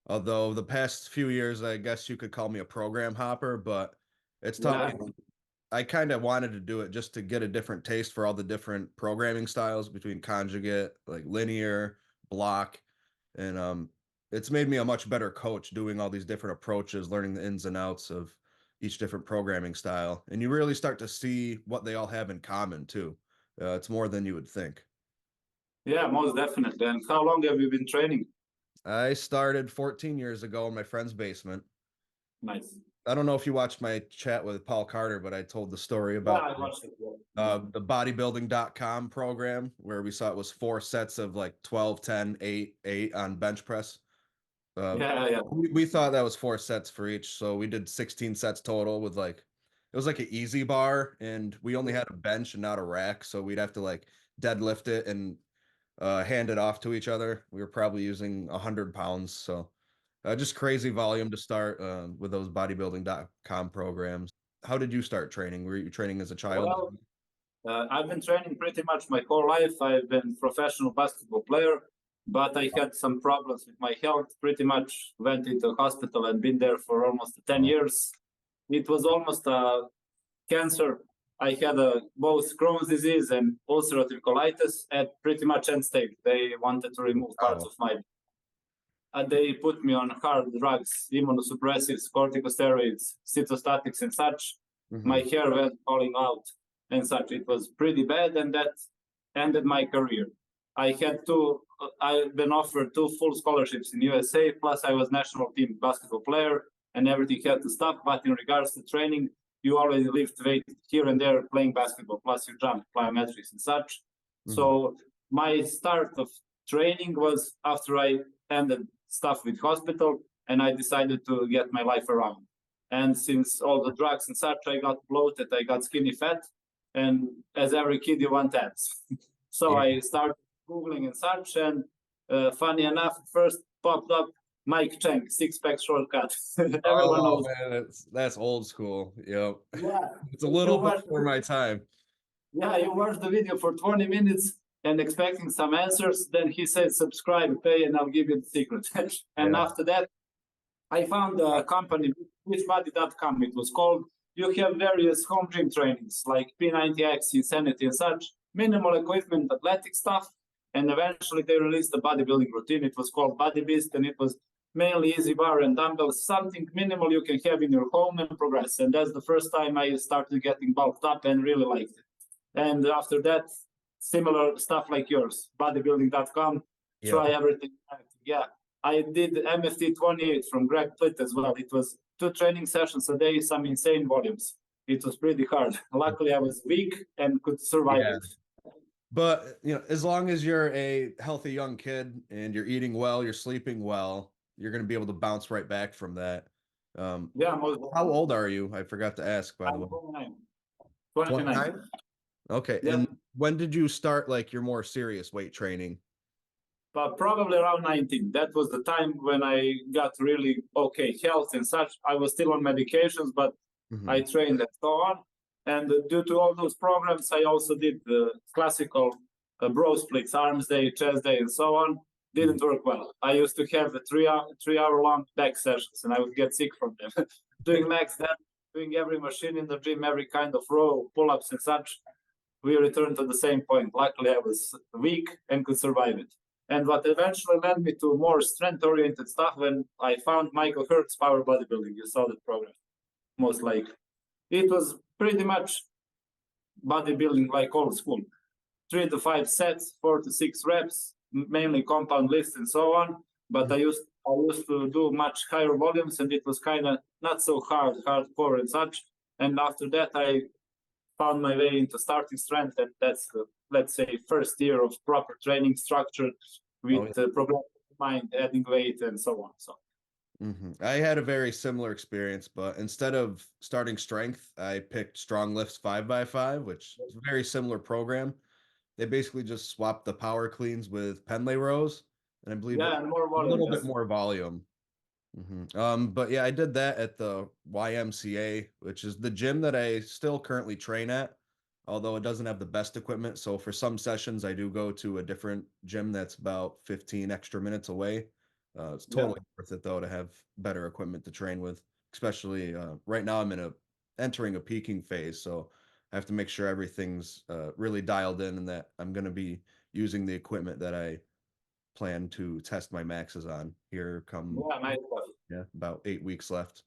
Although the past few years, I guess you could call me a program hopper, but it's taught Yeah, me. I kind of wanted to do it just to get a different taste for all the different programming styles between conjugate, like linear, block, and it's made me a much better coach doing all these different approaches, learning the ins and outs of each different programming style, and you really start to see what they all have in common too. It's more than you would think. yeah, most definitely. And how long have you been training? I started 14 years ago in my friend's basement. Nice. I don't know if you watched my chat with Paul Carter, but I told the story Yeah, about I watched it. Yeah, the bodybuilding.com program where we saw it was four sets of like 12, 10, 8, 8 on bench press. yeah, yeah. We thought that was four sets for each. So we did 16 sets total with like, it was like an easy bar and we only had a bench and not a rack. So we'd have to like deadlift it and hand it off to each other. We were probably using 100 pounds. So just crazy volume to start with those bodybuilding.com programs. How did you start training? Were you training as a child? Well, I've been training pretty much my whole life. I've been professional basketball player, but I had some problems with my health. Pretty much went into hospital and been there for almost 10 Oh, years. It was almost a cancer. I had both Crohn's disease and ulcerative colitis at pretty much end stage. They wanted to remove parts wow. of my. They put me on hard drugs, immunosuppressives, corticosteroids, cytostatics, and such. My Hmm. hair went falling out and such. It was pretty bad, and that ended my career. I had two. I've been offered two full scholarships in USA. Plus, I was national team basketball player, and everything had to stop. But in regards to training, you already lift weight here and there playing basketball. Plus, you jump plyometrics and such. Hmm. So my start of training was after I ended stuff with hospital, and I decided to get my life around. And since all the drugs and such, I got bloated, I got skinny fat, and as every kid, you want abs. So Yeah. I started Googling and such, and funny enough, first popped up Mike Chang, six pack shortcut. Everyone Oh knows. man, that's old school. Yep. Yeah, It's a you little watch before my time. yeah, you watch the video for 20 minutes and expecting some answers. Then he said, subscribe, pay, and I'll give you the secret. And Yeah. after that, I found a company, beachbody.com, it was called. You have various home gym trainings like P90X, Insanity, and such, minimal equipment, athletic stuff. And eventually they released a bodybuilding routine. It was called Body Beast, and it was mainly easy bar and dumbbells, something minimal you can have in your home and progress. And that's the first time I started getting bulked up and really liked it. And after that, similar stuff like yours, bodybuilding.com, Yep. try everything. Yeah, I did MFT 28 from Greg Plitt as well. It was two training sessions a day, some insane volumes. It was pretty hard. Luckily, I was weak and could survive Yeah. it. But as long as you're a healthy young kid and you're eating well, you're sleeping well, you're going to be able to bounce right back from that. Um, Yeah, most how definitely. old are you? I forgot to ask, by the I'm way. 29. 29. 29? Okay. Yep. And when did you start like your more serious weight training? But probably around 19. That was the time when I got really okay health and such. I was still on medications, but I Hmm. trained and so on. And due to all those programs, I also did the classical bro splits, arms day, chest day, and so on. Hmm. Didn't work well. I used to have a 3 hour long back sessions, and I would get sick from them. Doing max that, doing every machine in the gym, every kind of row, pull ups, and such. We returned to the same point. Luckily, I was weak and could survive it. And what eventually led me to more strength oriented stuff when I found Michael Hurt's Power Bodybuilding. You saw that program, most likely. It was pretty much bodybuilding like old school 3 to 5 sets, 4 to 6 reps, mainly compound lifts and so on. But I used to do much higher volumes, and it was kind of not so hardcore and such. And after that, I found my way into starting strength, and that's the, let's say, first year of proper training structured Oh, with progressive mind, adding weight, and so on. So I had a very similar experience, but instead of starting strength, I picked Strong Lifts 5x5, which is a very similar program. They basically just swapped the power cleans with Penlay rows, and I believe yeah, and more a volume, little bit yes. more volume. But yeah, I did that at the YMCA, which is the gym that I still currently train at, although it doesn't have the best equipment. So for some sessions, I do go to a different gym that's about 15 extra minutes away. It's Yeah. totally worth it though to have better equipment to train with, especially right now I'm entering a peaking phase, so I have to make sure everything's really dialed in and that I'm going to be using the equipment that I plan to test my maxes on here come Yeah, nice stuff. about 8 weeks left.